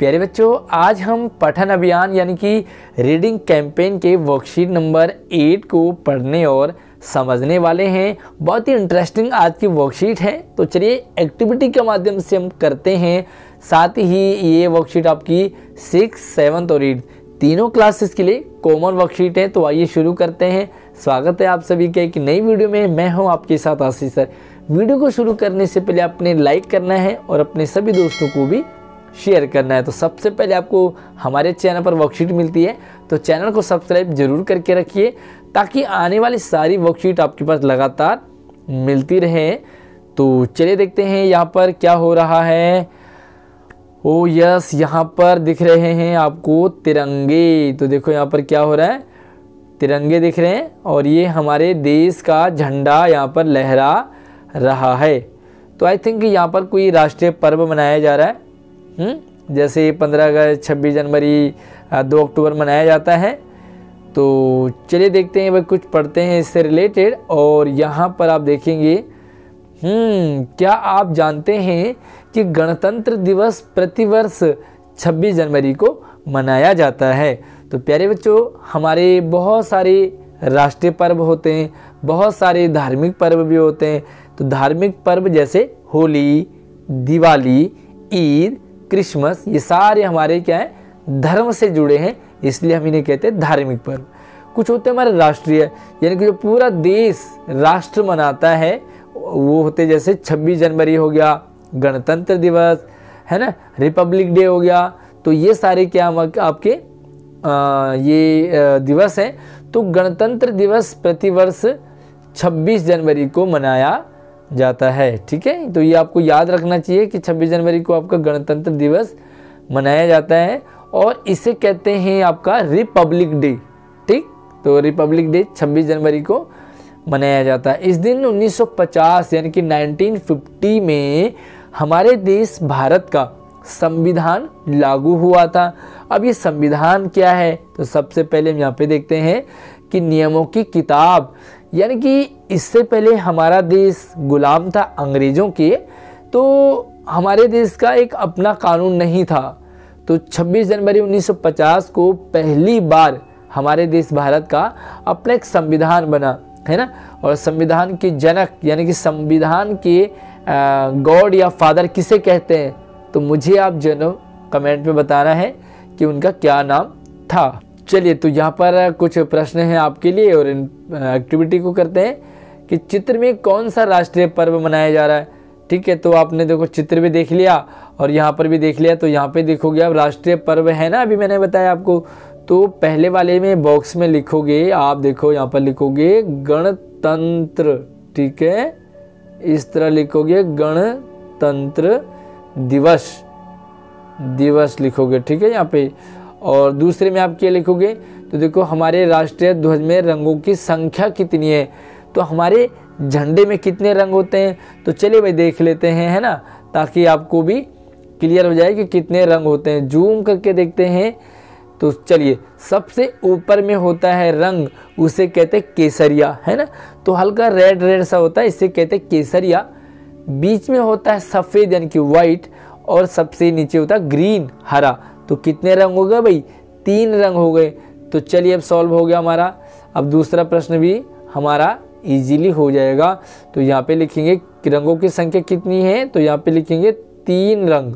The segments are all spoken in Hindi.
प्यारे बच्चों, आज हम पठन अभियान यानी कि रीडिंग कैंपेन के वर्कशीट नंबर 8 को पढ़ने और समझने वाले हैं। बहुत ही इंटरेस्टिंग आज की वर्कशीट है, तो चलिए एक्टिविटी के माध्यम से हम करते हैं। साथ ही ये वर्कशीट आपकी 6, 7 और 8 तीनों क्लासेस के लिए कॉमन वर्कशीट है। तो आइए शुरू करते हैं। स्वागत है आप सभी के एक नई वीडियो में। मैं हूं आपके साथ आशीष सर। वीडियो को शुरू करने से पहले आपने लाइक करना है और अपने सभी दोस्तों को भी शेयर करना है। तो सबसे पहले आपको हमारे चैनल पर वर्कशीट मिलती है, तो चैनल को सब्सक्राइब जरूर करके रखिए ताकि आने वाली सारी वर्कशीट आपके पास लगातार मिलती रहे। तो चलिए देखते हैं यहाँ पर क्या हो रहा है। ओ यस, यहाँ पर दिख रहे हैं आपको तिरंगे। तो देखो यहाँ पर क्या हो रहा है, तिरंगे दिख रहे हैं और ये हमारे देश का झंडा यहाँ पर लहरा रहा है। तो आई थिंक यहाँ पर कोई राष्ट्रीय पर्व मनाया जा रहा है। जैसे 15 अगस्त, 26 जनवरी, 2 अक्टूबर मनाया जाता है। तो चलिए देखते हैं, भाई कुछ पढ़ते हैं इससे रिलेटेड। और यहाँ पर आप देखेंगे, क्या आप जानते हैं कि गणतंत्र दिवस प्रतिवर्ष 26 जनवरी को मनाया जाता है। तो प्यारे बच्चों, हमारे बहुत सारे राष्ट्रीय पर्व होते हैं, बहुत सारे धार्मिक पर्व भी होते हैं। तो धार्मिक पर्व जैसे होली, दिवाली, ईद, क्रिसमस, ये सारे हमारे क्या है, धर्म से जुड़े हैं, इसलिए हम इन्हें कहते हैं धार्मिक पर्व। कुछ होते हैं हमारे राष्ट्रीय, यानी कि जो पूरा देश राष्ट्र मनाता है, वो होते जैसे 26 जनवरी हो गया, गणतंत्र दिवस है ना, रिपब्लिक डे हो गया। तो ये सारे क्या आपके ये दिवस हैं। तो गणतंत्र दिवस प्रतिवर्ष 26 जनवरी को मनाया जाता है। ठीक है, तो ये आपको याद रखना चाहिए कि 26 जनवरी को आपका गणतंत्र दिवस मनाया जाता है और इसे कहते हैं आपका रिपब्लिक डे। ठीक, तो रिपब्लिक डे 26 जनवरी को मनाया जाता है। इस दिन 1950 यानी कि 1950 में हमारे देश भारत का संविधान लागू हुआ था। अब ये संविधान क्या है, तो सबसे पहले हम यहाँ पे देखते हैं कि नियमों की किताब, यानी कि इससे पहले हमारा देश गुलाम था अंग्रेज़ों के, तो हमारे देश का एक अपना कानून नहीं था। तो 26 जनवरी 1950 को पहली बार हमारे देश भारत का अपना एक संविधान बना, है ना। और संविधान के जनक यानी कि संविधान के गॉड या फादर किसे कहते हैं, तो मुझे आप कमेंट में बताना है कि उनका क्या नाम था। चलिए, तो यहाँ पर कुछ प्रश्न हैं आपके लिए और इन एक्टिविटी को करते हैं कि चित्र में कौन सा राष्ट्रीय पर्व मनाया जा रहा है। ठीक है, तो आपने देखो चित्र भी देख लिया और यहाँ पर भी देख लिया। तो यहाँ पे देखोगे आप राष्ट्रीय पर्व है ना, अभी मैंने बताया आपको। तो पहले वाले में बॉक्स में लिखोगे, आप देखो यहाँ पर लिखोगे गणतंत्र। ठीक है, इस तरह लिखोगे गणतंत्र दिवस लिखोगे। ठीक है यहाँ पे। और दूसरे में आप क्या लिखोगे, तो देखो हमारे राष्ट्रीय ध्वज में रंगों की संख्या कितनी है। तो हमारे झंडे में कितने रंग होते हैं, तो चलिए भाई देख लेते हैं, है ना, ताकि आपको भी क्लियर हो जाए कि कितने रंग होते हैं। जूम करके देखते हैं। तो चलिए, सबसे ऊपर में होता है रंग, उसे कहते हैं केसरिया, है ना। तो हल्का रेड रेड सा होता है, इसे कहते हैं केसरिया। बीच में होता है सफ़ेद यानी कि वाइट, और सबसे नीचे होता है ग्रीन, हरा। तो कितने रंग हो गए भाई, 3 रंग हो गए। तो चलिए अब सॉल्व हो गया हमारा। अब दूसरा प्रश्न भी हमारा इजीली हो जाएगा। तो यहाँ पे लिखेंगे कि रंगों की संख्या कितनी है, तो यहाँ पे लिखेंगे 3 रंग।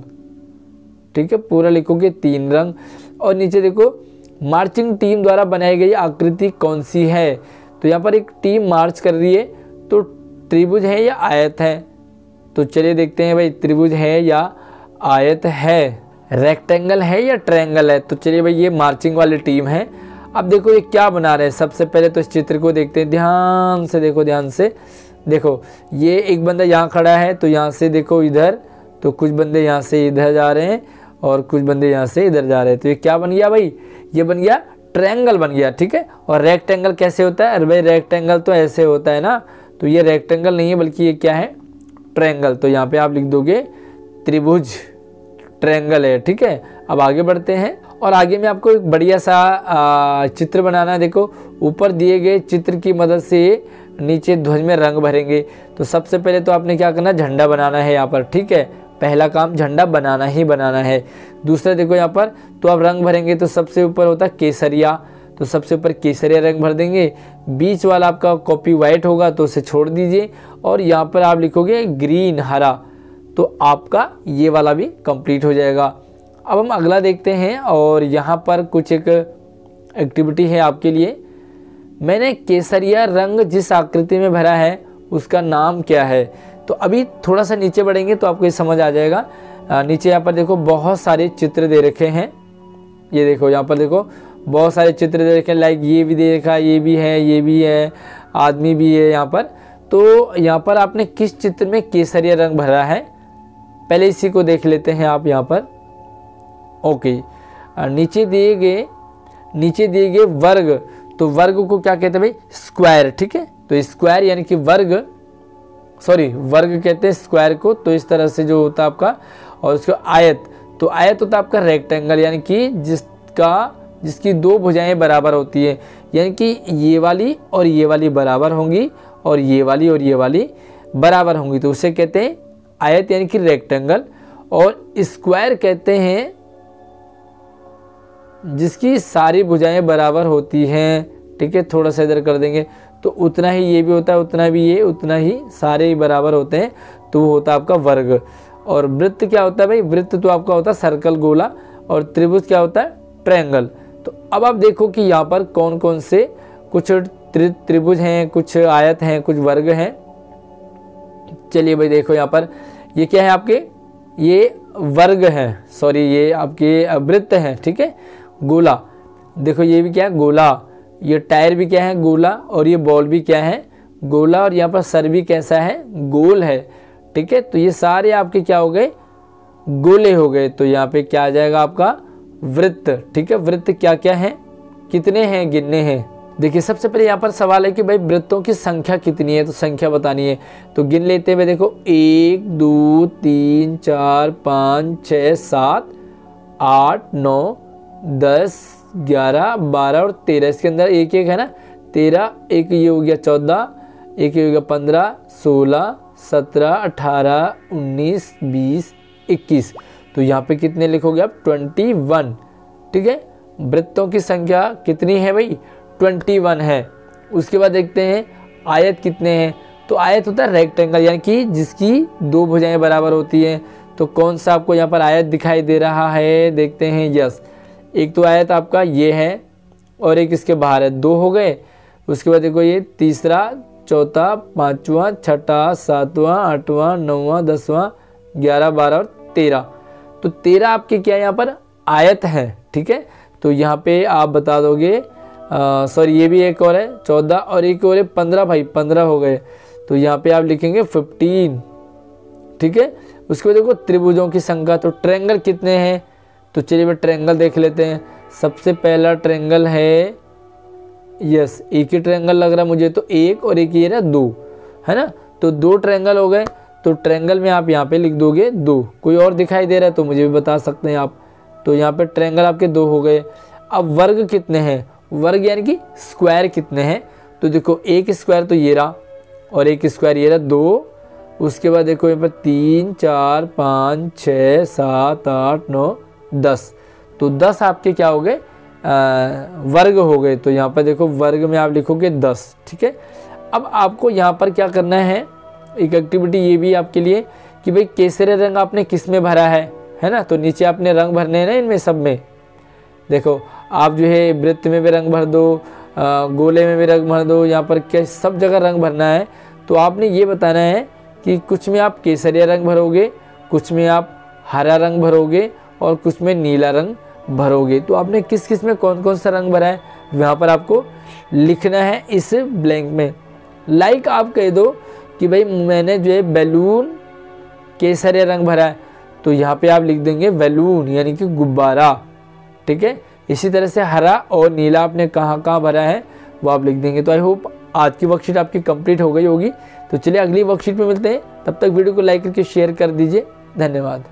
ठीक है, पूरा लिखोगे 3 रंग। और नीचे देखो मार्चिंग टीम द्वारा बनाई गई आकृति कौन सी है। तो यहाँ पर एक टीम मार्च कर रही है, तो त्रिभुज है या आयत है। तो चलिए देखते हैं भाई, त्रिभुज है या आयत है, रेक्टेंगल है या ट्रायंगल है। तो चलिए भाई, ये मार्चिंग वाली टीम है। अब देखो ये क्या बना रहे हैं। सबसे पहले तो इस चित्र को देखते हैं, ध्यान से देखो, ध्यान से देखो। ये एक बंदा यहाँ खड़ा है, तो यहाँ से देखो इधर, तो कुछ बंदे यहाँ से इधर जा रहे हैं और कुछ बंदे यहाँ से इधर जा रहे हैं। तो ये क्या बन गया भाई, ये बन गया ट्रायंगल बन गया। ठीक है, और रेक्टेंगल कैसे होता है, अरे भाई रेक्टेंगल तो ऐसे होता है ना। तो ये रेक्टेंगल नहीं है, बल्कि ये क्या है, ट्रायंगल। तो यहाँ पे आप लिख दोगे त्रिभुज, ट्रायंगल है। ठीक है, अब आगे बढ़ते हैं और आगे में आपको एक बढ़िया सा चित्र बनाना है। देखो ऊपर दिए गए चित्र की मदद से नीचे ध्वज में रंग भरेंगे। तो सबसे पहले तो आपने क्या करना, झंडा बनाना है यहाँ पर। ठीक है, पहला काम झंडा बनाना ही बनाना है। दूसरा देखो यहाँ पर, तो आप रंग भरेंगे तो सबसे ऊपर होता है केसरिया, तो सबसे ऊपर केसरिया रंग भर देंगे। बीच वाला आपका कॉपी वाइट होगा तो उसे छोड़ दीजिए, और यहाँ पर आप लिखोगे ग्रीन हरा, तो आपका ये वाला भी कंप्लीट हो जाएगा। अब हम अगला देखते हैं, और यहाँ पर कुछ एक एक्टिविटी है आपके लिए। मैंने केसरिया रंग जिस आकृति में भरा है उसका नाम क्या है। तो अभी थोड़ा सा नीचे बढ़ेंगे तो आपको ये समझ आ जाएगा। नीचे यहाँ पर देखो बहुत सारे चित्र दे रखे हैं, ये देखो यहाँ पर देखो बहुत सारे चित्र दे रखे हैं, लाइक ये भी दे रखा है, ये भी है, ये भी है, आदमी भी है यहाँ पर। तो यहाँ पर आपने किस चित्र में केसरिया रंग भरा है, पहले इसी को देख लेते हैं आप यहाँ पर। ओके, नीचे दिए गए वर्ग, तो वर्ग को क्या कहते हैं भाई, स्क्वायर, ठीक है। तो स्क्वायर यानी कि वर्ग कहते हैं स्क्वायर को। तो इस तरह से जो होता है आपका, और उसका आयत, तो आयत होता है आपका रेक्टेंगल, यानी कि जिसकी दो भुजाएं बराबर होती है, यानी कि ये वाली और ये वाली बराबर होंगी, और ये वाली बराबर होंगी, तो उसे कहते हैं आयत यानी कि रेक्टेंगल। और स्क्वायर कहते हैं जिसकी सारी भुजाएं बराबर होती हैं, ठीक है। थोड़ा सा इधर कर देंगे तो उतना ही ये भी होता है, उतना भी ये, उतना ही सारे ही बराबर होते हैं, तो वो होता है आपका वर्ग। और वृत्त क्या होता है भाई, वृत्त तो आपका होता है सर्कल, गोला, और त्रिभुज क्या होता है, ट्रायंगल। तो अब आप देखो कि यहाँ पर कौन कौन से कुछ त्रिभुज हैं, कुछ आयत हैं, कुछ वर्ग हैं। चलिए भाई देखो यहाँ पर, ये क्या है आपके, ये वर्ग है, सॉरी ये आपके वृत्त हैं, ठीक है। गोला, देखो ये भी क्या है, गोला। ये टायर भी क्या है, गोला, और ये बॉल भी क्या है, गोला, और यहाँ पर सर भी कैसा है, गोल है, ठीक है। तो ये सारे आपके क्या हो गए, गोले हो गए। तो यहाँ पे क्या आ जाएगा आपका, वृत्त, ठीक है। वृत्त क्या क्या है, कितने हैं, गिनने हैं। देखिए सबसे पहले यहाँ पर सवाल है कि भाई वृत्तों की संख्या कितनी है, तो संख्या बतानी है। तो गिन लेते हुए देखो 1 2 3 4 5 6 7 8 9 10 11 12 और 13। इसके अंदर एक एक है ना, 13, एक ये हो गया 14, एक ये हो गया 15 16 17 18 19 20 21। तो यहाँ पे कितने लिखोगे आप, 21, ठीक है। वृत्तों की संख्या कितनी है भाई, 21 है। उसके बाद देखते हैं आयत कितने हैं। तो आयत होता है रेक्टेंगल, यानी कि जिसकी दो भुजाएं बराबर होती हैं। तो कौन सा आपको यहाँ पर आयत दिखाई दे रहा है, देखते हैं। यस, एक तो आयत आपका ये है, और एक इसके बाहर है, 2 हो गए। उसके बाद देखो ये तीसरा, चौथा, पांचवा, छठा, सातवां, आठवां, नौवां, 10वां, 11 12 और 13। तो 13 आपके क्या यहाँ पर आयत है, ठीक है। तो यहाँ पे आप बता दोगे, सॉरी ये भी एक और है 14, और एक और है 15, भाई 15 हो गए। तो यहाँ पे आप लिखेंगे 15, ठीक है। उसके बाद देखो त्रिभुजों की संख्या, तो ट्रायंगल कितने हैं। तो चलिए भाई ट्रायंगल देख लेते हैं। सबसे पहला ट्रायंगल है, यस एक ही ट्रायंगल लग रहा है मुझे, तो एक और एक ये रहा 2, है ना। तो 2 ट्रायंगल हो गए। तो ट्रायंगल में आप यहाँ पे लिख दोगे 2। कोई और दिखाई दे रहा है तो मुझे भी बता सकते हैं आप। तो यहाँ पे ट्रायंगल आपके 2 हो गए। अब वर्ग कितने हैं, वर्ग यानी कि स्क्वायर कितने हैं। तो देखो एक स्क्वायर तो ये रहा, और एक स्क्वायर ये रहा 2। उसके बाद देखो यहाँ पर 3 4 5 6 7 8 9 10। तो 10 आपके क्या हो गए, वर्ग हो गए। तो यहाँ पर देखो वर्ग में आप लिखोगे 10, ठीक है। अब आपको यहाँ पर क्या करना है, एक एक्टिविटी ये भी आपके लिए कि भाई केसरी रंग आपने किस में भरा है ना। तो नीचे आपने रंग भरने हैं ना, इनमें सब में देखो आप जो है वृत्त में भी रंग भर दो, गोले में भी रंग भर दो, यहाँ पर क्या सब जगह रंग भरना है। तो आपने ये बताना है कि कुछ में आप केसरिया रंग भरोगे, कुछ में आप हरा रंग भरोगे, और कुछ में नीला रंग भरोगे। तो आपने किस किस में कौन कौन सा रंग भरा है वहाँ पर आपको लिखना है इस ब्लैंक में। लाइक आप कह दो कि भाई मैंने जो है बैलून केसरिया रंग भरा है, तो यहाँ पे आप लिख देंगे बैलून यानी कि गुब्बारा, ठीक है। इसी तरह से हरा और नीला आपने कहाँ कहाँ भरा है वो आप लिख देंगे। तो आई होप आज की वर्कशीट आपकी कंप्लीट हो गई होगी। तो चलिए अगली वर्कशीट में मिलते हैं, तब तक वीडियो को लाइक करके शेयर कर दीजिए। धन्यवाद।